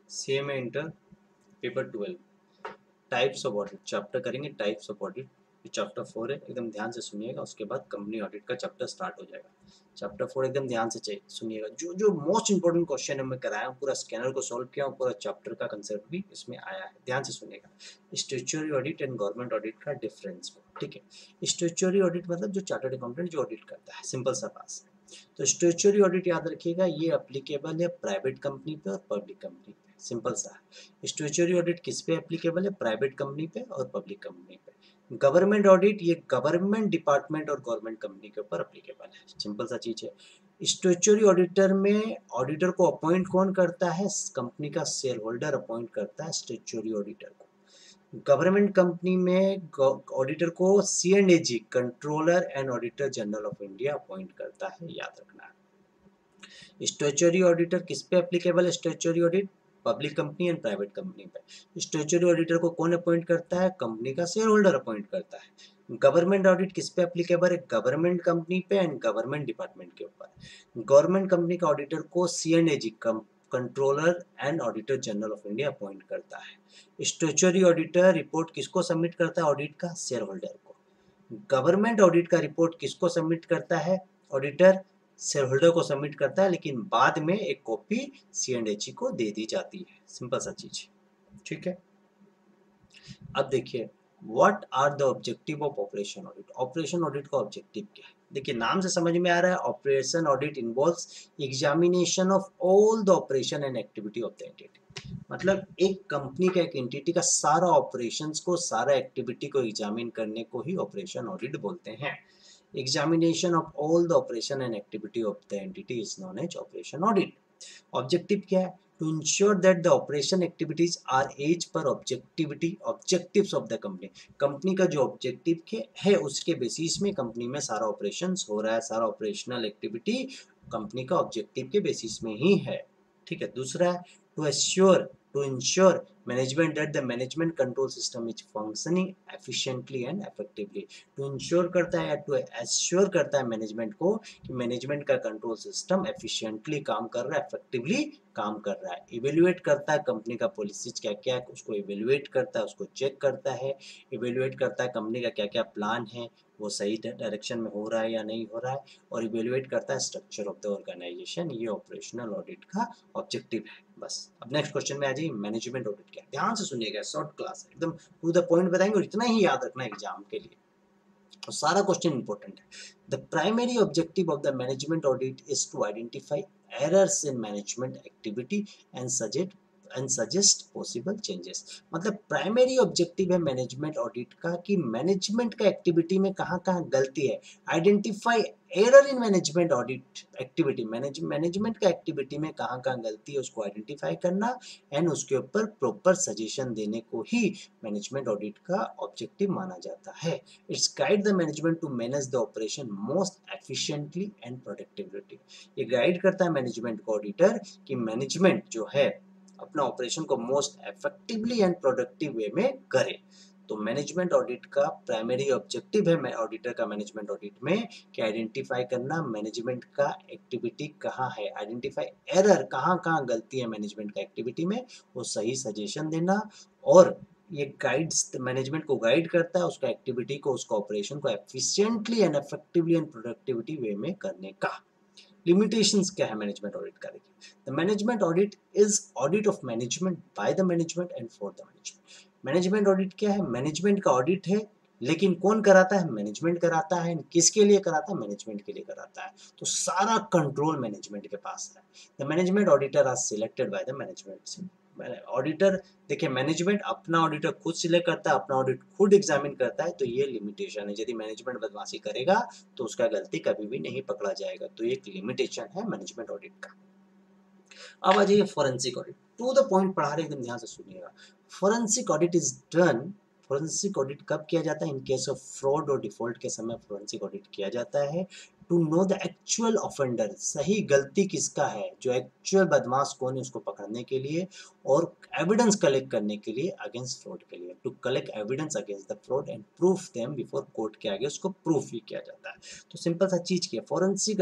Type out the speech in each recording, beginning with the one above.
CMA inter paper 12 types of audit chapter करेंगे। Types of audit chapter 4 है, एकदम ध्यान से सुनिएगा। उसके बाद कंपनी ऑडिट का चैप्टर स्टार्ट हो जाएगा। चैप्टर 4 एकदम ध्यान से सुनिएगा। जो जो मोस्ट इंपॉर्टेंट क्वेश्चन है मैं कराया हूँ, पूरा स्कैनर को सॉल्व किया हूँ, पूरा चैप्टर का कंसेप्ट भी इसमें आया है। ध्यान से सुनिएगा। Statutory audit and government audit का डिफरेंस को, ठीक है। स्टैट्यूटरी ऑडिट मतलब जो चार्टर्ड अकाउंटेंट जो ऑडिट करता है, सिंपल सा बात है। तो स्टैट्यूटरी ऑडिट याद रखिएगा, ये एप्लीकेबल है प्राइवेट कंपनी पे और पब्लिक कंपनी पे, सिंपल सा है। स्टैट्यूटरी ऑडिट किस पे एप्लीकेबल है? प्राइवेट कंपनी पे और पब्लिक कंपनी पे। गवर्नमेंट ऑडिट ये गवर्नमेंट डिपार्टमेंट और गवर्नमेंट कंपनी के ऊपर एप्लीकेबल है, सिंपल सा चीज है। स्टैट्यूटरी ऑडिटर में ऑडिटर को अपॉइंट कौन करता है? कंपनी का शेयर होल्डर अपॉइंट करता है स्टैट्यूटरी ऑडिटर को। गवर्नमेंट कंपनी में ऑडिटर को CNAG controller and auditor general of India appoint करता है, याद रखना है। स्टैट्यूटरी ऑडिटर किस पे एप्लीकेबल है? Statutory audit public company and private company पे। स्टैट्यूटरी ऑडिटर को कौन अपॉइंट करता है? कंपनी का शेयर होल्डर अपॉइंट करता है। गवर्नमेंट ऑडिट किस पे एप्लीकेबल है? गवर्नमेंट कंपनी पे एंड गवर्नमेंट डिपार्टमेंट के ऊपर। गवर्नमेंट कंपनी का ऑडिटर को CNAG controller and auditor general of India appoint करता है। स्टैट्यूटरी ऑडिटर रिपोर्ट किसको सबमिट करता है? ऑडिट का शेयर होल्डर को। गवर्नमेंट ऑडिट का रिपोर्ट किसको सबमिट करता है? ऑडिटर शेयर होल्डर को सबमिट करता है, लेकिन बाद में एक कॉपी CNAG को दे दी जाती है, सिंपल सा चीज, ठीक है। अब देखिए, what are the objective of operation audit. Operation audit का ऑब्जेक्टिव क्या है? देखिए, नाम से समझ में आ रहा है, operation audit involves examination of all the operation and activity of the entity. मतलब एक कंपनी का, एक एंटिटी का सारा ऑपरेशंस को, सारा एक्टिविटी को एग्जामिन करने को ही ऑपरेशन ऑडिट बोलते हैं। Examination of all the operation and activity of the entity is known as operation audit. Objective क्या है? To ensure that the operation activities are as per objectives of the company. Company का जो objective है उसके basis में company में सारा operations हो रहा है, सारा ऑपरेशनल एक्टिविटी कंपनी का ऑब्जेक्टिव के बेसिस में ही है, ठीक है। दूसरा है to ensure management that the management control system is functioning efficiently and effectively. To ensure करता है या टू एश्योर करता है मैनेजमेंट को कि मैनेजमेंट का कंट्रोल सिस्टम एफिशिएंटली काम कर रहा है, इफेक्टिवली काम कर रहा है। इवेल्युएट करता है कंपनी का पॉलिसीज क्या क्या है, उसको इवेल्युएट करता है, उसको चेक करता है। इवेल्युएट करता है कंपनी का क्या क्या प्लान है, वो सही डायरेक्शन में हो रहा है या नहीं हो रहा है। और इवेल्युएट करता है स्ट्रक्चर ऑफ द ऑर्गेनाइजेशन। ये ऑपरेशनल ऑडिट का ऑब्जेक्टिव है। बस अब नेक्स्ट क्वेश्चन में आ जाइए, मैनेजमेंट ऑडिट क्या है। ध्यान से सुनिएगा, शॉर्ट क्लास है, एकदम टू द पॉइंट बताएंगे और इतना ही याद रखना एग्जाम के लिए, तो सारा क्वेश्चन इंपॉर्टेंट है। The primary objective of the management audit is to identify errors in management activity and suggest possible changes. मतलब प्राइमरी ऑब्जेक्टिव है मैनेजमेंट ऑडिट का कि मैनेजमेंट का एक्टिविटी में कहाँ कहाँ गलती है। Identify error in management audit activity, management का एक्टिविटी में कहाँ कहाँ गलती है उसको आइडेंटिफाई करना एंड उसके ऊपर प्रॉपर सजेशन देने को ही मैनेजमेंट ऑडिट का ऑब्जेक्टिव माना जाता है। It's guide the management to manage the operation most efficiently and productivity. ये गाइड करता है मैनेजमेंट को ऑडिटर कि मैनेजमेंट जो है अपना ऑपरेशन को most effectively and productive way में करे। तो मैनेजमेंट ऑडिट का प्राइमरी ऑब्जेक्टिव है ऑडिटर का मैनेजमेंट ऑडिट में कि आइडेंटिफाई करना मैनेजमेंट का एक्टिविटी कहाँ है, आइडेंटिफाई एरर कहाँ कहाँ गलती है मैनेजमेंट का एक्टिविटी में, वो सही सजेशन देना। और ये गाइड्स मैनेजमेंट को गाइड करता है उसका एक्टिविटी को, उसका ऑपरेशन को efficiently and effectively and productivity way में करने का। लिमिटेशंस क्या है मैनेजमेंट ऑडिट का? देखिए, the management audit is audit of management by the management and for the management. Management audit क्या है? मैनेजमेंट का ऑडिट है, लेकिन कौन कराता है? मैनेजमेंट कराता है। किसके लिए कराता है? मैनेजमेंट के लिए कराता है। तो सारा कंट्रोल मैनेजमेंट के पास है। The management auditor are selected by the management. Auditor, देखिए मैनेजमेंट अपना ऑडिटर खुद सिलेक्ट करता है, अपना ऑडिट खुद एग्जामिन करता है, तो ये लिमिटेशन है। यदि मैनेजमेंट बदमाशी करेगा तो उसका गलती कभी भी नहीं पकड़ा जाएगा, तो एक लिमिटेशन है मैनेजमेंट ऑडिट का। अब आ जाइए forensic audit, to the point पढ़ा रहे, एकदम ध्यान से सुनिएगा। Forensic audit is done, forensic audit कब किया जाता है? इन केस ऑफ फ्रॉड और डिफॉल्ट के समय फॉरेंसिक ऑडिट किया जाता है। To know the actual offender, सही गलती किसका है, जो एक्चुअल बदमाश कौन है उसको पकड़ने के लिए, और एविडेंस कलेक्ट करने के लिए अगेंस्ट फ्रॉड के लिए। To collect evidence against the fraud and proof them before court के आगे उसको प्रूफ भी किया जाता है। तो सिंपल सा चीज क्या है, forensic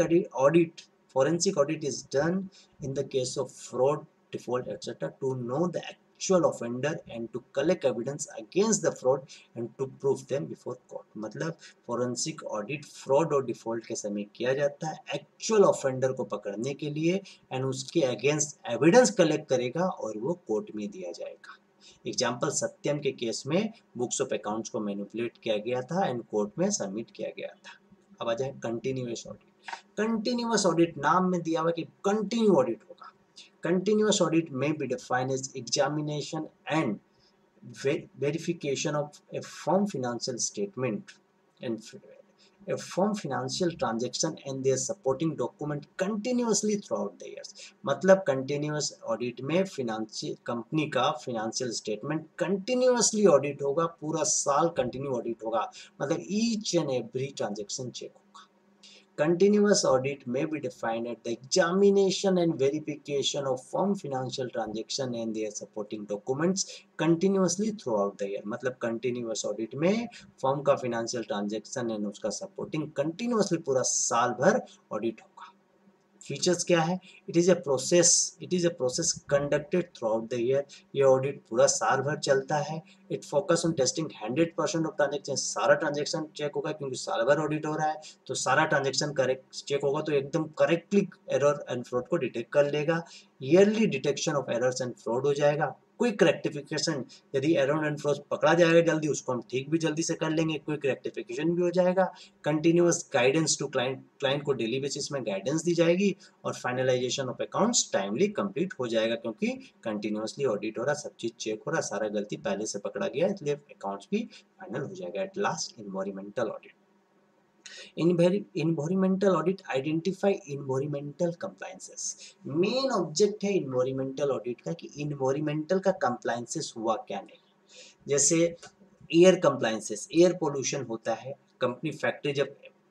audit is done in the case of fraud, default, etc., to know the actual offender and to collect evidence against the fraud and to prove them before court. मतलब फोरेंसिक ऑडिट फ्रॉड और default के समय किया जाता है actual offender को पकड़ने के लिए एंड उसके अगेंस्ट एविडेंस कलेक्ट करेगा और वो कोर्ट में दिया जाएगा। एग्जाम्पल सत्यम के केस में बुक्स ऑफ अकाउंट्स को मैनिपुलेट किया गया था एंड कोर्ट में सबमिट किया गया था। अब आ जाए कंटिन्यूअस ऑडिट। कंटिन्यूअस ऑडिट नाम में दिया हुआ कि कंटिन्यू ऑडिट होगा। कंटिन्यूअस ऑडिट में be defined as examination and verification of a firm financial statement and a firm financial transaction and their supporting document continuously throughout the years। मतलब continuous audit में financial company का financial statement continuously audit होगा, पूरा साल continue audit होगा, मतलब each and every transaction check होगा। Continuous audit may be defined as the examination and verification of firm financial transaction and their supporting documents continuously throughout the year। मतलब continuous audit में firm का financial transaction and उसका supporting continuously पूरा साल भर audit होगा। Features क्या है? It is a process conducted through out the year. ये ऑडिट पूरा साल भर चलता है। It focus on testing 100% of transaction. सारा ट्रांजेक्शन चेक होगा क्योंकि साल भर ऑडिट हो रहा है, तो सारा ट्रांजेक्शन करेक्ट चेक होगा तो एकदम करेक्टली एरर एंड फ्रॉड को डिटेक्ट कर लेगा। Yearly detection of errors and fraud हो जाएगा। क्विक रेक्टिफिकेशन, यदि एरर एंड फ्रॉड पकड़ा जाएगा जल्दी, उसको हम ठीक भी जल्दी से कर लेंगे, क्विक रेक्टिफिकेशन भी हो जाएगा। कंटिन्यूअस गाइडेंस टू क्लाइंट को डेली बेसिस में गाइडेंस दी जाएगी और finalisation of accounts timely complete हो जाएगा क्योंकि कंटिन्यूअसली ऑडिट हो रहा, सब चीज चेक हो रहा, सारा गलती पहले से पकड़ा गया, इसलिए अकाउंट्स भी फाइनल हो जाएगा। At last environmental audit. Environmental audit identify environmental compliances. Main object है इन्वायरमेंटल ऑडिट का कि इन्वायरमेंटल का कंप्लायंसेस हुआ क्या नहीं। जैसे एयर कंप्लायंसेस, एयर पोल्यूशन होता है, कंपनी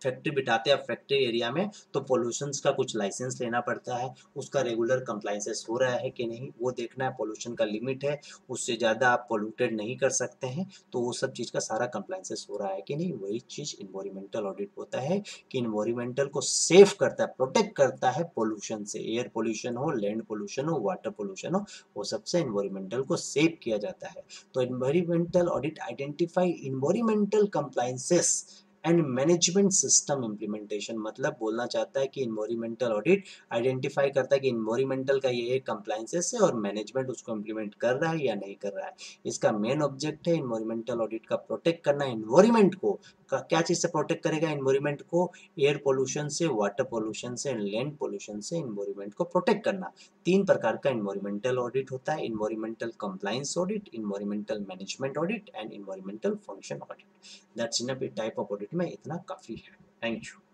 फैक्ट्री बिठाते हैं फैक्ट्री एरिया में तो पोल्यूशंस का कुछ लाइसेंस लेना पड़ता है, उसका रेगुलर कंप्लायंसेस हो रहा है कि नहीं वो देखना है। पोल्यूशन का लिमिट है, उससे ज़्यादा आप पोल्यूटेड नहीं कर सकते हैं, तो वो सब चीज़ का सारा कंप्लायंसेस हो रहा है कि नहीं, वही चीज़ इन्वायरमेंटल ऑडिट होता है कि इन्वायरमेंटल को सेफ करता है, प्रोटेक्ट करता है पोल्यूशन से। एयर पोल्यूशन हो, लैंड पोल्यूशन हो, वाटर पोल्यूशन हो, वो सबसे इन्वायरमेंटल को सेव किया जाता है। तो environmental audit identify environmental compliances and management system implementation. मतलब बोलना चाहता है कि इन्वायरमेंटल ऑडिट आइडेंटिफाई करता है कि इन्वायरमेंटल का ये कंप्लायंसेस है और मैनेजमेंट उसको इम्प्लीमेंट कर रहा है या नहीं कर रहा है। इसका मेन ऑब्जेक्ट है इन्वायरमेंटल ऑडिट का प्रोटेक्ट करना इन्वायरमेंट को। क्या चीज से प्रोटेक्ट करेगा इन्वायरमेंट को? एयर पोल्यूशन से, वाटर पोल्यूशन से, लैंड पोल्यूशन से इन्वायरमेंट को प्रोटेक्ट करना। 3 प्रकार का इन्वायरमेंटल ऑडिट होता है, environmental compliance audit, environmental management audit and environmental function audit. That's enough. Type of audit में इतना काफी है। Thank you.